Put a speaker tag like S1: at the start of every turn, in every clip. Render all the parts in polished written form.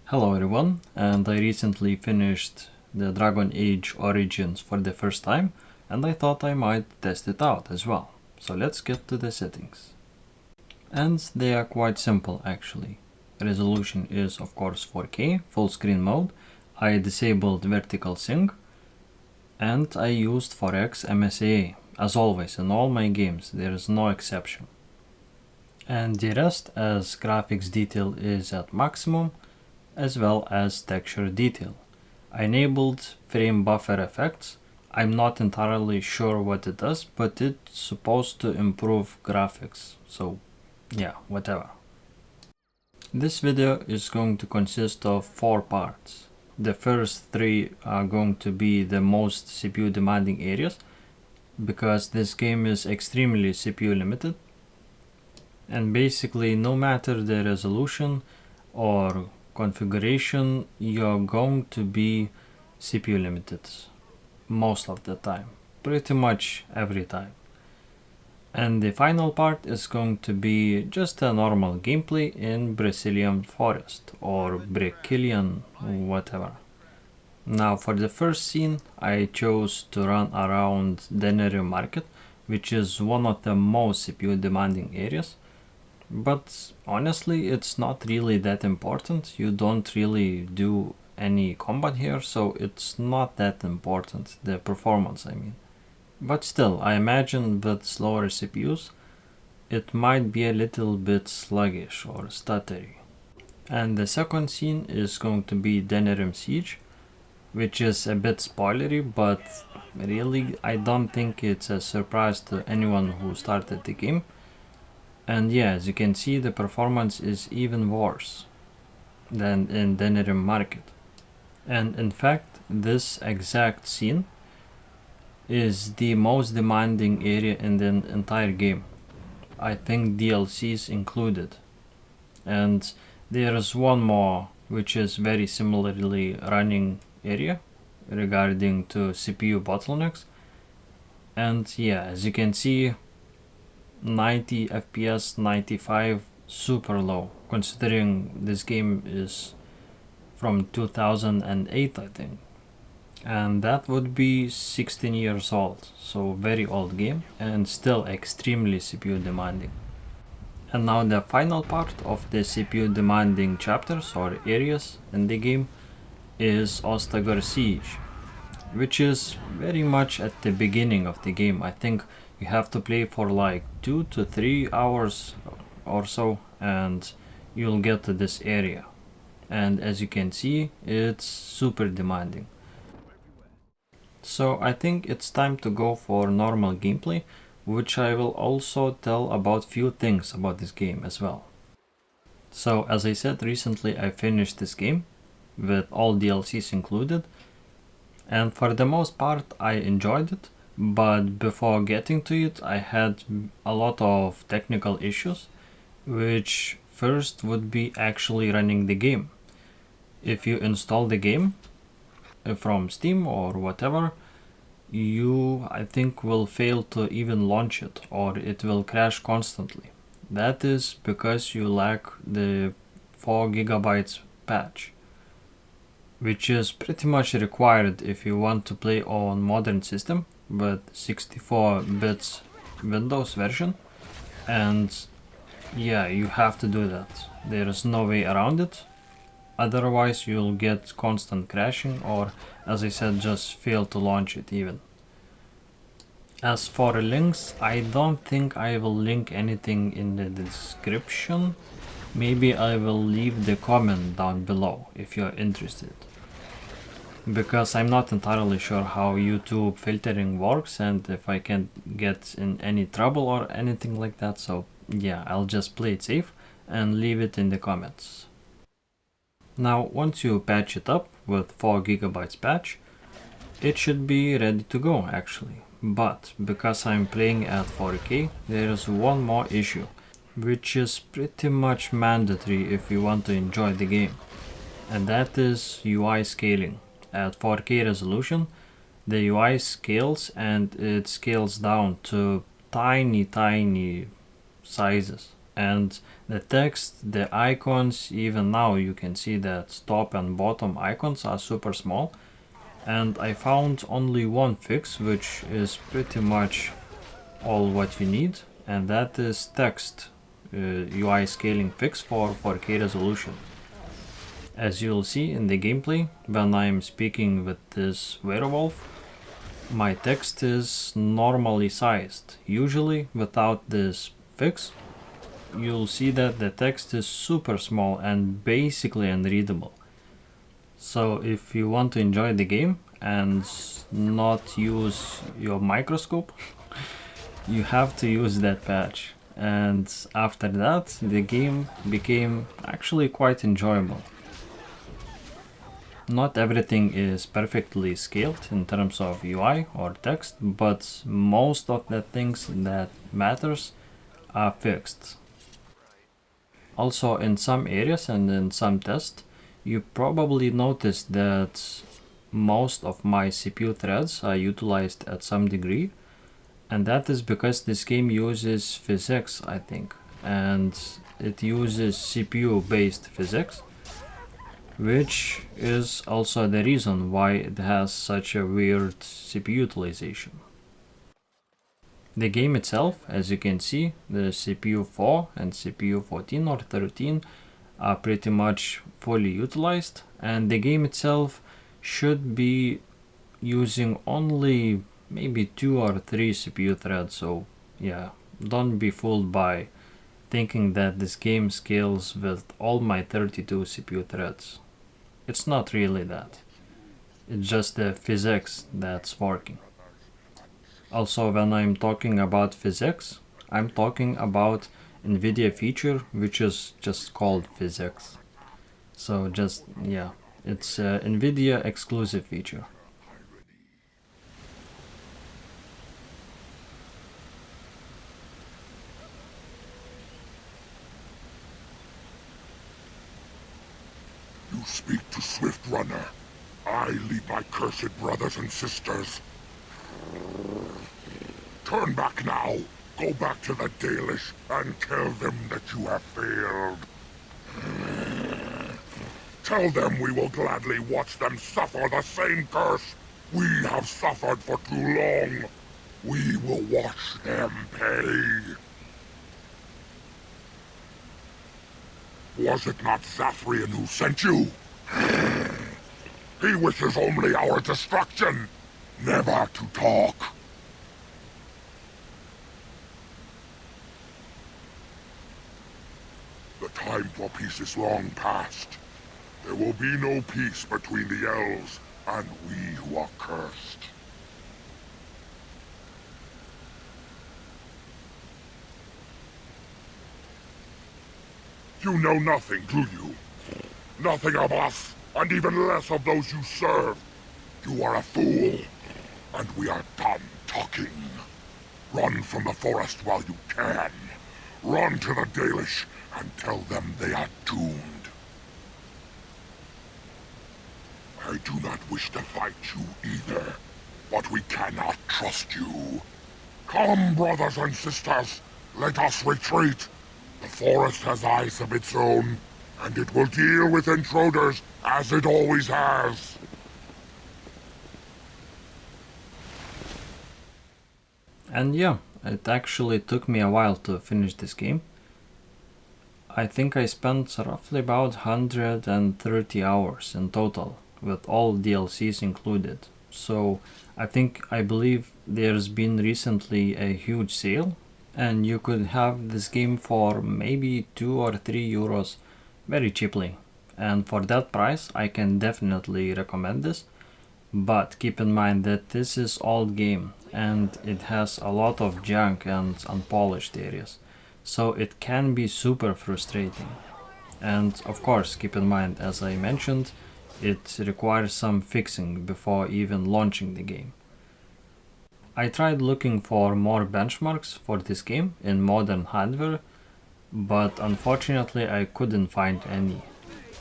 S1: Hello everyone, and I recently finished the Dragon Age Origins for the first time, and I thought I might test it out as well. So let's get to the settings. And they are quite simple actually. Resolution is of course 4K, full screen mode. I disabled vertical sync, and I used 4x MSAA. As always in all my games, there is no exception. And the rest, as graphics detail is at maximum, as well as texture detail. I enabled frame buffer effects. I'm not entirely sure what it does, but it's supposed to improve graphics, so yeah, whatever. This video is going to consist of 4 parts. The first 3 are going to be the most CPU demanding areas, because this game is extremely CPU limited, and basically no matter the resolution or configuration, you're going to be CPU limited most of the time, pretty much every time. And the final part is going to be just a normal gameplay in Brecilian forest or Brecilian, whatever. Now for the first scene, I chose to run around Denerim market, which is one of the most CPU demanding areas. But honestly, it's not really that important. You don't really do any combat here, so it's not that important, the performance I mean. But still, I imagine with slower CPUs, it might be a little bit sluggish or stuttery. And the second scene is going to be Denerim Siege, which is a bit spoilery, but really I don't think it's a surprise to anyone who started the game. And yeah, as you can see, the performance is even worse than in Denerim market. And in fact, this exact scene is the most demanding area in the entire game. I think DLCs included. And there is one more which is very similarly running area regarding to CPU bottlenecks. And yeah, as you can see, 90 FPS, 95, super low, considering this game is from 2008 I think, and that would be 16 years old, so very old game and still extremely CPU demanding. And now the final part of the CPU demanding chapters or areas in the game is Ostagar Siege, which is very much at the beginning of the game. I think you have to play for like 2 to 3 hours or so and you'll get to this area. And as you can see, it's super demanding. So I think it's time to go for normal gameplay, which I will also tell about few things about this game as well. So as I said, recently I finished this game with all DLCs included, and for the most part I enjoyed it. But before getting to it, I had a lot of technical issues, which first would be actually running the game. If you install the game from Steam or whatever, you, I think, will fail to even launch it, or it will crash constantly. That is because you lack the 4 GB patch, which is pretty much required if you want to play on modern system with 64 bits Windows version. And yeah, you have to do that. There is no way around it. Otherwise you'll get constant crashing, or as I said, just fail to launch it even. As for links, I don't think I will link anything in the description. Maybe I will leave the comment down below if you're interested, because I'm not entirely sure how YouTube filtering works and if I can get in any trouble or anything like that. So yeah, I'll just play it safe and leave it in the comments. Now once you patch it up with 4 GB patch, it should be ready to go actually. But because I'm playing at 4K, there is one more issue, which is pretty much mandatory if you want to enjoy the game, and that is UI scaling. At 4K resolution, the UI scales and it scales down to tiny sizes. And the text, the icons, even now you can see that top and bottom icons are super small. And I found only one fix, which is pretty much all what you need, and that is text UI scaling fix for 4K resolution. As you'll see in the gameplay, when I'm speaking with this werewolf, my text is normally sized. Usually without this fix, you'll see that the text is super small and basically unreadable. So if you want to enjoy the game and not use your microscope, you have to use that patch. And after that, the game became actually quite enjoyable. Not everything is perfectly scaled in terms of UI or text, but most of the things that matters are fixed. Also, in some areas and in some tests, you probably noticed that most of my CPU threads are utilized at some degree, and that is because this game uses physics, I think, and it uses CPU based physics, which is also the reason why it has such a weird CPU utilization. The game itself, as you can see, the CPU 4 and CPU 14 or 13 are pretty much fully utilized, and the game itself should be using only maybe 2 or 3 CPU threads, so yeah, don't be fooled by thinking that this game scales with all my 32 CPU threads. It's not really that. It's just the physics that's working. Also, when I'm talking about physics, I'm talking about Nvidia feature, which is just called physics. So just, yeah, it's a Nvidia exclusive feature.
S2: You speak to Swift Runner. I lead my cursed brothers and sisters. Turn back now. Go back to the Dalish and tell them that you have failed. Tell them we will gladly watch them suffer the same curse we have suffered for too long. We will watch them pay. Was it not Zathrian who sent you? He wishes only our destruction, never to talk. The time for peace is long past. There will be no peace between the elves and we who are cursed. You know nothing, do you? Nothing of us, and even less of those you serve. You are a fool, and we are done talking. Run from the forest while you can. Run to the Dalish and tell them they are doomed. I do not wish to fight you either, but we cannot trust you. Come, brothers and sisters, let us retreat. The forest has eyes of its own, and it will deal with intruders as it always has.
S1: And yeah, it actually took me a while to finish this game. I think I spent roughly about 130 hours in total, with all DLCs included. So I believe there's been recently a huge sale, and you could have this game for maybe 2 or 3 euros very cheaply. And for that price, I can definitely recommend this. But keep in mind that this is old game and it has a lot of junk and unpolished areas. So it can be super frustrating. And of course, keep in mind, as I mentioned, it requires some fixing before even launching the game. I tried looking for more benchmarks for this game in modern hardware, but unfortunately I couldn't find any.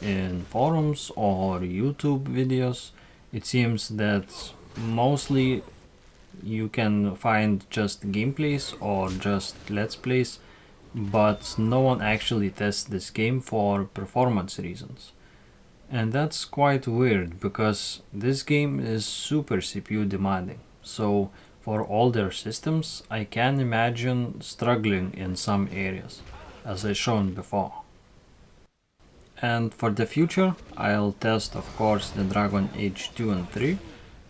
S1: In forums or YouTube videos, it seems that mostly you can find just gameplays or just let's plays but no one actually tests this game for performance reasons. And that's quite weird because this game is super CPU demanding. So for older systems, I can imagine struggling in some areas, as I shown before. And for the future, I'll test of course the Dragon Age 2 and 3,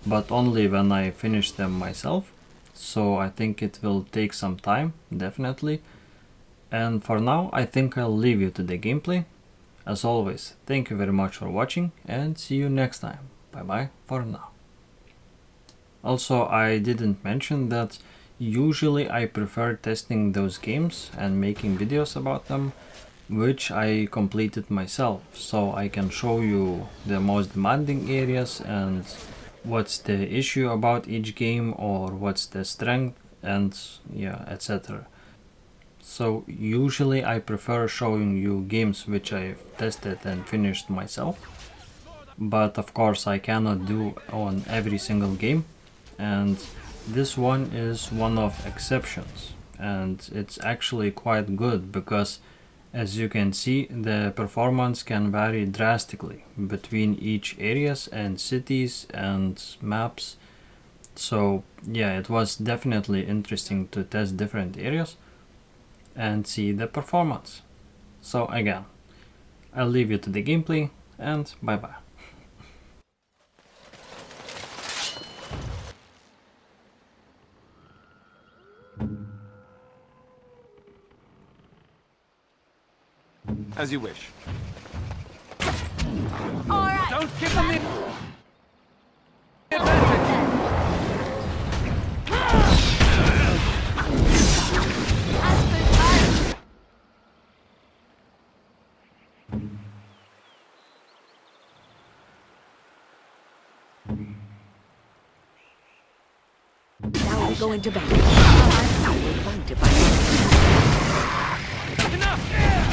S1: but only when I finish them myself. So I think it will take some time, definitely. And for now, I think I'll leave you to the gameplay. As always, thank you very much for watching and see you next time. Bye bye for now. Also, I didn't mention that usually I prefer testing those games and making videos about them, which I completed myself, so I can show you the most demanding areas and what's the issue about each game or what's the strength and yeah, etc. So usually I prefer showing you games which I've tested and finished myself, but of course I cannot do on every single game, and this one is one of exceptions, and it's actually quite good because as you can see the performance can vary drastically between each areas and cities and maps. So yeah, it was definitely interesting to test different areas and see the performance. So again, I'll leave you to the gameplay and bye bye.
S3: As you wish.
S4: All right.
S3: Don't give them the advantage!
S4: Now we go into battle. Now we're going to fight.
S3: Enough!